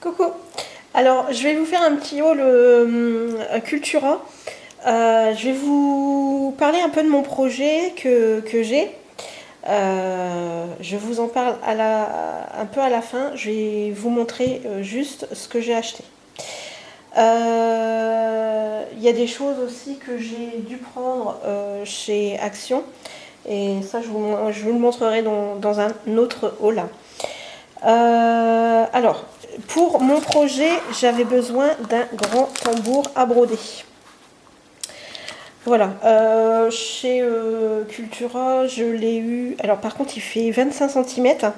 Coucou. Alors, je vais vous faire un petit haul Cultura. Je vais vous parler un peu de mon projet que j'ai. Je vous en parle un peu à la fin. Je vais vous montrer juste ce que j'ai acheté. Il y a des choses aussi que j'ai dû prendre chez Action. Et ça, je vous le montrerai dans un autre haul. Alors, pour mon projet, j'avais besoin d'un grand tambour à broder. Voilà, chez Cultura, je l'ai eu. Alors, par contre, il fait 25 cm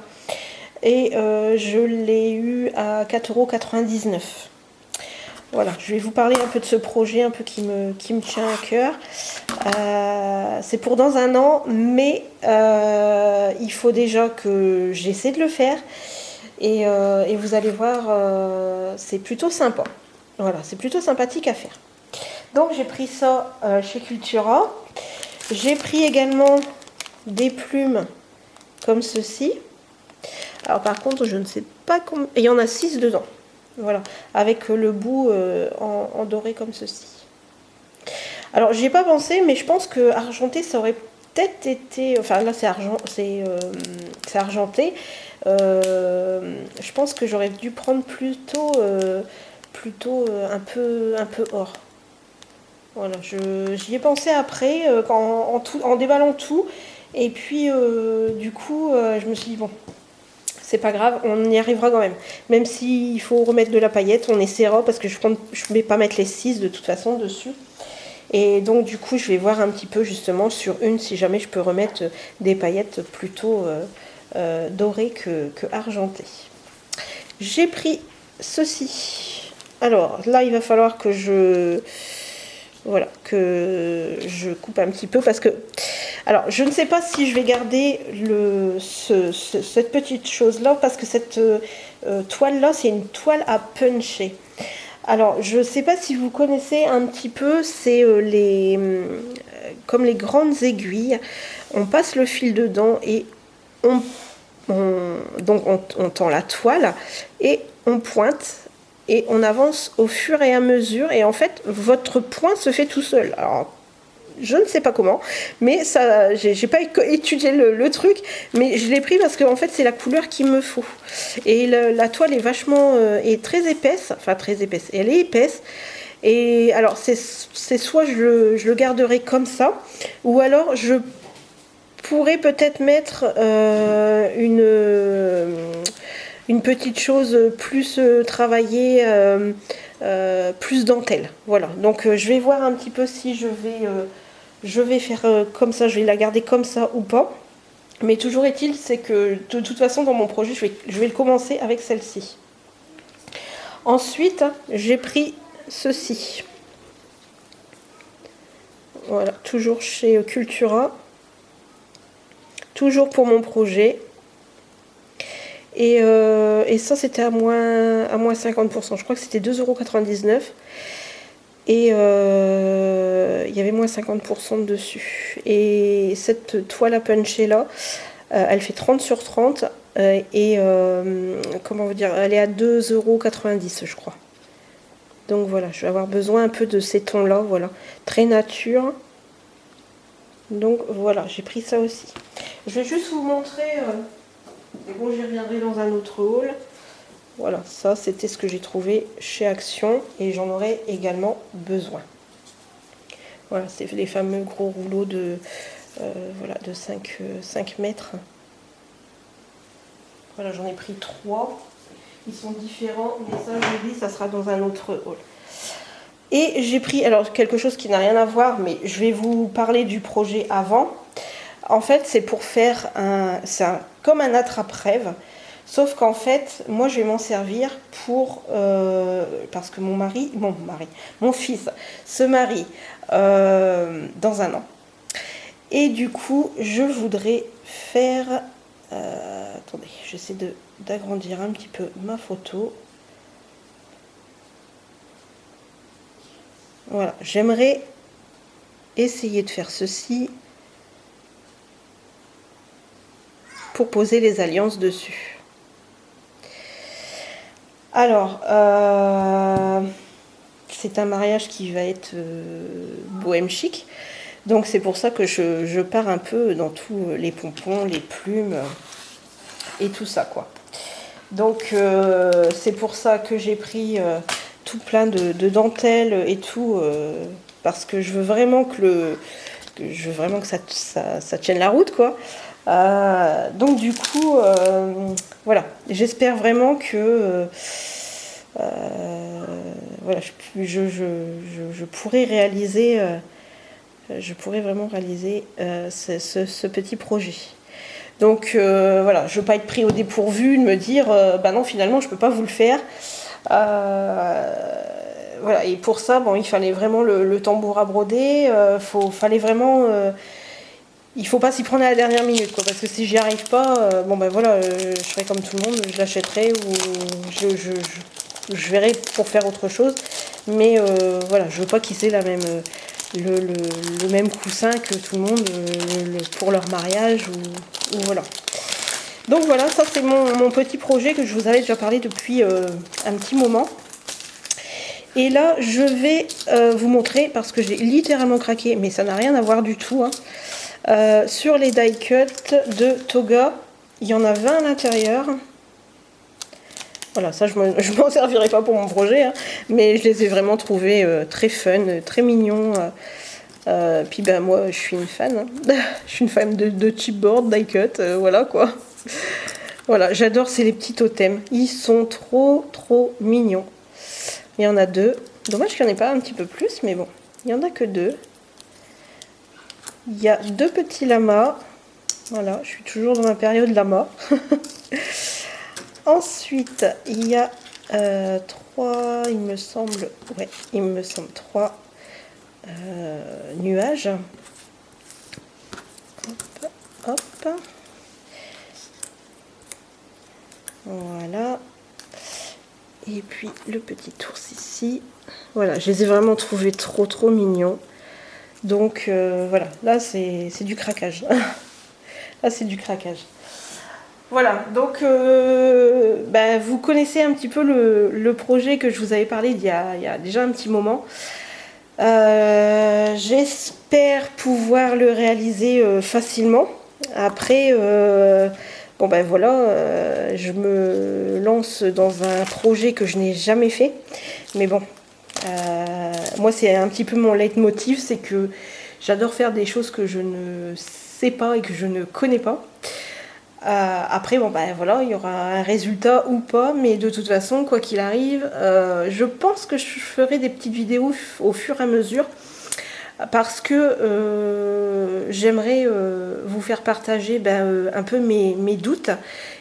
et je l'ai eu à 4,99 €. Voilà, je vais vous parler un peu de ce projet un peu qui me tient à cœur. C'est pour dans un an, mais il faut déjà que j'essaie de le faire. Et vous allez voir, c'est plutôt sympa. Voilà, c'est plutôt sympathique à faire. Donc j'ai pris ça chez Cultura. J'ai pris également des plumes comme ceci. Alors par contre, je ne sais pas combien... Il y en a 6 dedans. Voilà, avec le bout en doré comme ceci. Alors j'y ai pas pensé, mais je pense que argenté, ça aurait peut-être été... Enfin là, c'est argenté. Je pense que j'aurais dû prendre plutôt un peu or. Voilà, j'y ai pensé après en déballant tout. Et puis du coup, je me suis dit bon, c'est pas grave, on y arrivera quand même. Même s'il faut remettre de la paillette, on essaiera parce que je ne vais pas mettre les 6 de toute façon dessus. Et donc du coup, je vais voir un petit peu justement sur une si jamais je peux remettre des paillettes plutôt dorées que argentées. J'ai pris ceci. Alors là, il va falloir que je coupe un petit peu parce que alors je ne sais pas si je vais garder cette petite chose là parce que cette toile là, c'est une toile à puncher. Alors, je ne sais pas si vous connaissez un petit peu, c'est comme les grandes aiguilles. On passe le fil dedans et on tend la toile et on pointe et on avance au fur et à mesure. Et en fait, votre point se fait tout seul. Alors, je ne sais pas comment, mais ça, j'ai pas étudié le truc, mais je l'ai pris parce que en fait c'est la couleur qu'il me faut. Et la toile est vachement, est très épaisse, enfin très épaisse. Elle est épaisse. Et alors c'est soit je le garderai comme ça, ou alors je pourrais peut-être mettre une petite chose plus travaillée, plus dentelle. Voilà. Donc je vais voir un petit peu si je vais faire comme ça, je vais la garder comme ça ou pas. Mais toujours est-il, c'est que de toute façon, dans mon projet, je vais le commencer avec celle-ci. Ensuite, j'ai pris ceci. Voilà, toujours chez Cultura. Toujours pour mon projet. Et ça, c'était à moins 50%. Je crois que c'était 2,99 €. Et il y avait moins 50% dessus. Et cette toile à puncher là, elle fait 30 sur 30. Comment vous dire, elle est à 2,90 € je crois. Donc voilà, je vais avoir besoin un peu de ces tons là, voilà. Très nature. Donc voilà, j'ai pris ça aussi. Je vais juste vous montrer, et bon, j'y reviendrai dans un autre haul. Voilà, ça c'était ce que j'ai trouvé chez Action et j'en aurai également besoin. Voilà, c'est les fameux gros rouleaux de 5 mètres. Voilà, j'en ai pris 3. Ils sont différents, mais ça, je vous dis, ça sera dans un autre haul. Et j'ai pris, alors quelque chose qui n'a rien à voir, mais je vais vous parler du projet avant. En fait, c'est pour faire comme un attrape-rêve. Sauf qu'en fait, moi je vais m'en servir pour parce que mon fils se marie dans un an. Et du coup, je voudrais faire... attendez, j'essaie d'agrandir un petit peu ma photo. Voilà, j'aimerais essayer de faire ceci pour poser les alliances dessus. Alors, c'est un mariage qui va être bohème chic. Donc c'est pour ça que je pars un peu dans tous les pompons, les plumes et tout ça, quoi. Donc c'est pour ça que j'ai pris tout plein de dentelles et tout, parce que je veux vraiment que ça tienne la route, quoi. Donc du coup, voilà, j'espère vraiment que voilà, je pourrais réaliser, vraiment réaliser ce petit projet. Donc voilà, je ne veux pas être pris au dépourvu, de me dire bah non, finalement je ne peux pas vous le faire. Voilà, et pour ça, bon, il fallait vraiment le tambour à broder, fallait vraiment il faut pas s'y prendre à la dernière minute, quoi, parce que si j'y arrive pas, bon ben voilà, je ferai comme tout le monde, je l'achèterai ou je verrai pour faire autre chose. Mais voilà, je veux pas qu'ils aient le même coussin que tout le monde pour leur mariage ou voilà. Donc voilà, ça c'est mon petit projet que je vous avais déjà parlé depuis un petit moment. Et là, je vais vous montrer, parce que j'ai littéralement craqué, mais ça n'a rien à voir du tout, hein. Sur les die cuts de Toga, il y en a 20 à l'intérieur. Voilà, ça je m'en servirai pas pour mon projet, hein, mais je les ai vraiment trouvés très fun, très mignons. Puis ben moi je suis une fan, hein. Je suis une fan de chipboard, die cut, voilà quoi. Voilà, j'adore, c'est les petits totems. Ils sont trop mignons. Il y en a 2. Dommage qu'il n'y en ait pas un petit peu plus, mais bon, il n'y en a que 2. Il y a 2 petits lamas. Voilà, je suis toujours dans ma période lama. Ensuite, il y a 3, il me semble, 3 nuages. Hop, hop. Voilà. Et puis le petit ours ici. Voilà, je les ai vraiment trouvés trop mignons. Donc voilà, là c'est du craquage. Là c'est du craquage. Voilà, donc vous connaissez un petit peu le projet que je vous avais parlé il y a déjà un petit moment. J'espère pouvoir le réaliser facilement. Après, bon ben voilà, je me lance dans un projet que je n'ai jamais fait. Mais bon, moi c'est un petit peu mon leitmotiv, c'est que j'adore faire des choses que je ne sais pas et que je ne connais pas. Après, bon ben voilà, il y aura un résultat ou pas, mais de toute façon, quoi qu'il arrive, je pense que je ferai des petites vidéos au fur et à mesure, parce que j'aimerais vous faire partager un peu mes doutes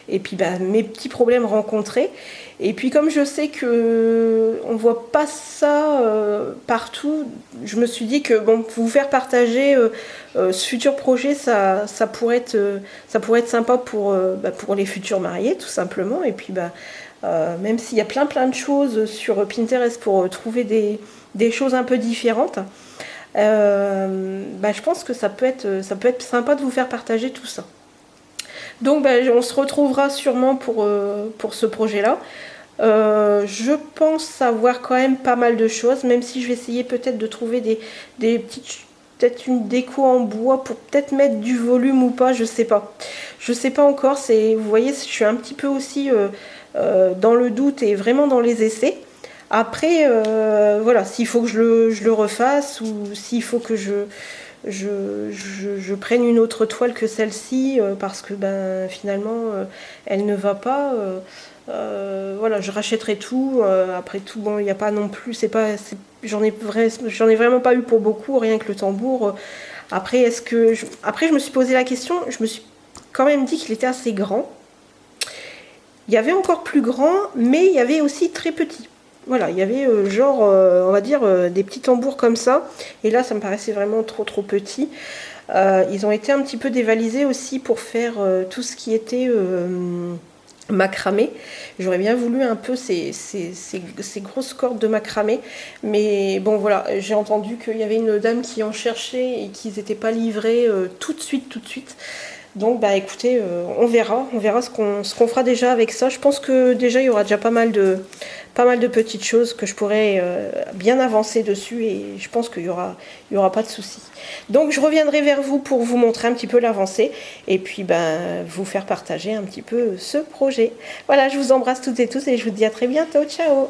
et puis mes petits problèmes rencontrés. Et puis comme je sais que on voit pas ça partout, je me suis dit que bon, vous faire partager ce futur projet, ça pourrait être sympa pour les futurs mariés, tout simplement. Et puis même s'il y a plein de choses sur Pinterest pour trouver des choses un peu différentes, je pense que ça peut être sympa de vous faire partager tout ça. Donc on se retrouvera sûrement pour ce projet-là. Je pense savoir quand même pas mal de choses, même si je vais essayer peut-être de trouver des petites, peut-être une déco en bois pour peut-être mettre du volume ou pas, je sais pas. Je sais pas encore, vous voyez, je suis un petit peu aussi dans le doute et vraiment dans les essais. Après, voilà, s'il faut que je le refasse ou s'il faut que je prenne une autre toile que celle-ci parce que finalement elle ne va pas. Voilà, je rachèterai tout. Après tout, bon, il n'y a pas non plus, j'en ai vraiment pas eu pour beaucoup, rien que le tambour. Après, après je me suis posé la question, je me suis quand même dit qu'il était assez grand. Il y avait encore plus grand, mais il y avait aussi très petit. Voilà, il y avait on va dire, des petits tambours comme ça. Et là, ça me paraissait vraiment trop petit. Ils ont été un petit peu dévalisés aussi pour faire tout ce qui était macramé. J'aurais bien voulu un peu ces grosses cordes de macramé. Mais bon, voilà, j'ai entendu qu'il y avait une dame qui en cherchait et qu'ils n'étaient pas livrés tout de suite. Donc écoutez, on verra ce qu'on fera déjà avec ça. Je pense que déjà il y aura déjà pas mal pas mal de petites choses que je pourrais bien avancer dessus et je pense qu'il y aura pas de souci. Donc je reviendrai vers vous pour vous montrer un petit peu l'avancée et puis vous faire partager un petit peu ce projet. Voilà, je vous embrasse toutes et tous et je vous dis à très bientôt. Ciao!